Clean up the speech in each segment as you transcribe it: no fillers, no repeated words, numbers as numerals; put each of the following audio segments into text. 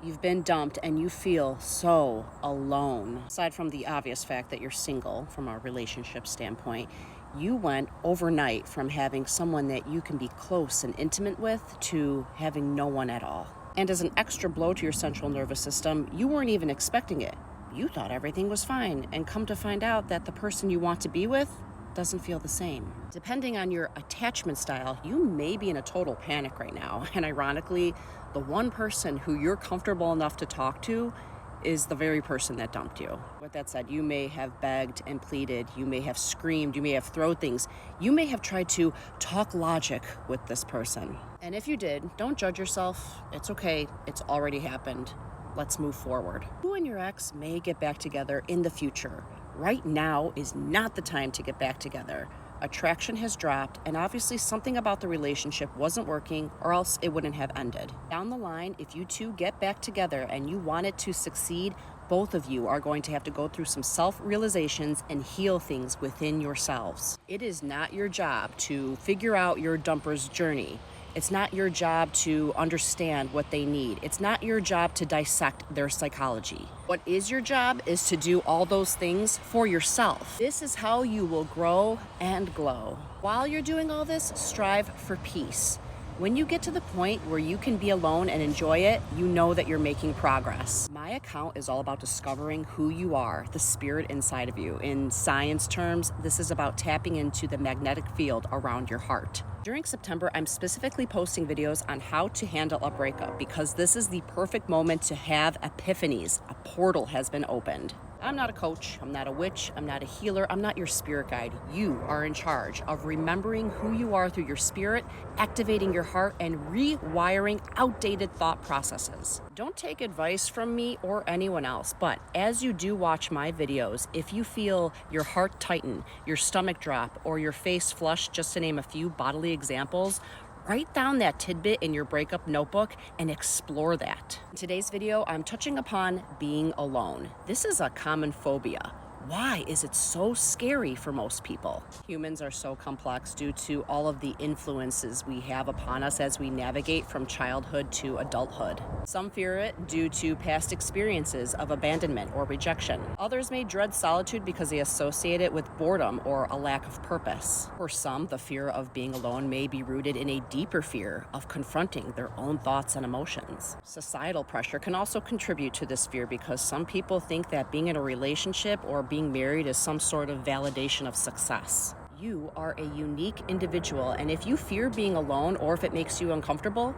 You've been dumped and you feel so alone. Aside from the obvious fact that you're single from a relationship standpoint, you went overnight from having someone that you can be close and intimate with to having no one at all. And as an extra blow to your central nervous system, you weren't even expecting it. You thought everything was fine, and come to find out that the person you want to be with doesn't feel the same. Depending on your attachment style, you may be in a total panic right now. And ironically, the one person who you're comfortable enough to talk to is the very person that dumped you. With that said, you may have begged and pleaded, you may have screamed, you may have thrown things, you may have tried to talk logic with this person. And if you did, don't judge yourself. It's okay, it's already happened. Let's move forward. You and your ex may get back together in the future. Right now is not the time to get back together. Attraction has dropped, and obviously something about the relationship wasn't working, or else it wouldn't have ended. Down the line, if you two get back together and you want it to succeed, both of you are going to have to go through some self-realizations and heal things within yourselves. It is not your job to figure out your dumper's journey. It's not your job to understand what they need. It's not your job to dissect their psychology. What is your job is to do all those things for yourself. This is how you will grow and glow. While you're doing all this, strive for peace. When you get to the point where you can be alone and enjoy it, you know that you're making progress. My account is all about discovering who you are, the spirit inside of you. In science terms, this is about tapping into the magnetic field around your heart. During September, I'm specifically posting videos on how to handle a breakup because this is the perfect moment to have epiphanies. A portal has been opened. I'm not a coach, I'm not a witch, I'm not a healer, I'm not your spirit guide. You are in charge of remembering who you are through your spirit, activating your heart, and rewiring outdated thought processes. Don't take advice from me or anyone else, but as you do watch my videos, if you feel your heart tighten, your stomach drop, or your face flush, just to name a few bodily examples, write down that tidbit in your breakup notebook and explore that. In today's video, I'm touching upon being alone. This is a common phobia. Why is it so scary for most people? Humans are so complex due to all of the influences we have upon us as we navigate from childhood to adulthood. Some fear it due to past experiences of abandonment or rejection. Others may dread solitude because they associate it with boredom or a lack of purpose. For some, the fear of being alone may be rooted in a deeper fear of confronting their own thoughts and emotions. Societal pressure can also contribute to this fear because some people think that being in a relationship or being married is some sort of validation of success. You are a unique individual, and if you fear being alone or if it makes you uncomfortable,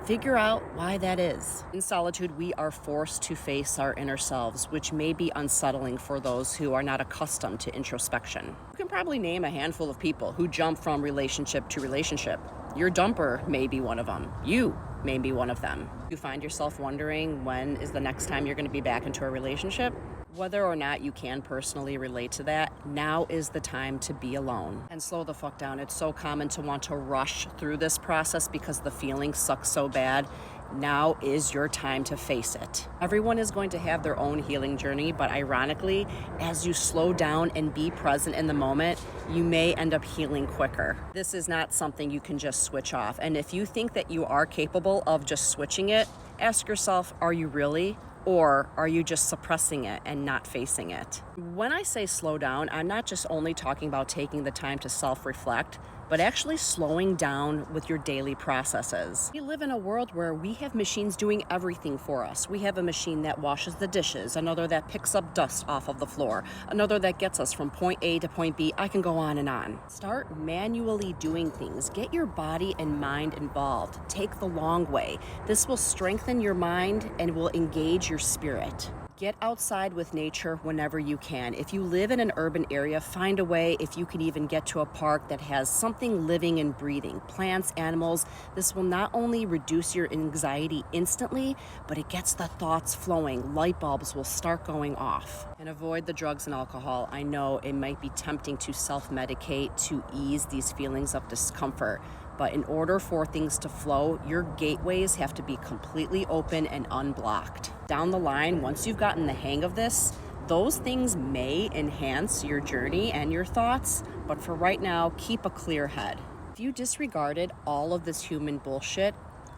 figure out why that is. In solitude, we are forced to face our inner selves, which may be unsettling for those who are not accustomed to introspection. You can probably name a handful of people who jump from relationship to relationship. Your dumper may be one of them. You may be one of them. You find yourself wondering when is the next time you're going to be back into a relationship? Whether or not you can personally relate to that, now is the time to be alone. And slow the fuck down. It's so common to want to rush through this process because the feeling sucks so bad. Now is your time to face it. Everyone is going to have their own healing journey, but ironically, as you slow down and be present in the moment, you may end up healing quicker. This is not something you can just switch off. And if you think that you are capable of just switching it, ask yourself, are you really? Or are you just suppressing it and not facing it? When I say slow down, I'm not just only talking about taking the time to self-reflect, but actually slowing down with your daily processes. We live in a world where we have machines doing everything for us. We have a machine that washes the dishes, another that picks up dust off of the floor, another that gets us from point A to point B. I can go on and on. Start manually doing things. Get your body and mind involved. Take the long way. This will strengthen your mind and will engage your spirit. Get outside with nature whenever you can. If you live in an urban area, find a way, if you can even get to a park that has something living and breathing, plants, animals. This will not only reduce your anxiety instantly, but it gets the thoughts flowing. Light bulbs will start going off. And avoid the drugs and alcohol. I know it might be tempting to self-medicate to ease these feelings of discomfort. But in order for things to flow, your gateways have to be completely open and unblocked. Down the line, once you've gotten the hang of this, those things may enhance your journey and your thoughts, but for right now, keep a clear head. If you disregarded all of this human bullshit,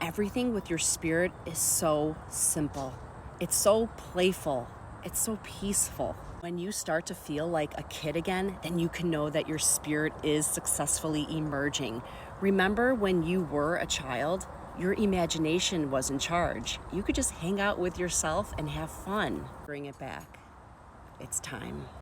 everything with your spirit is so simple. It's so playful. It's so peaceful. When you start to feel like a kid again, then you can know that your spirit is successfully emerging. Remember when you were a child? Your imagination was in charge. You could just hang out with yourself and have fun. Bring it back. It's time.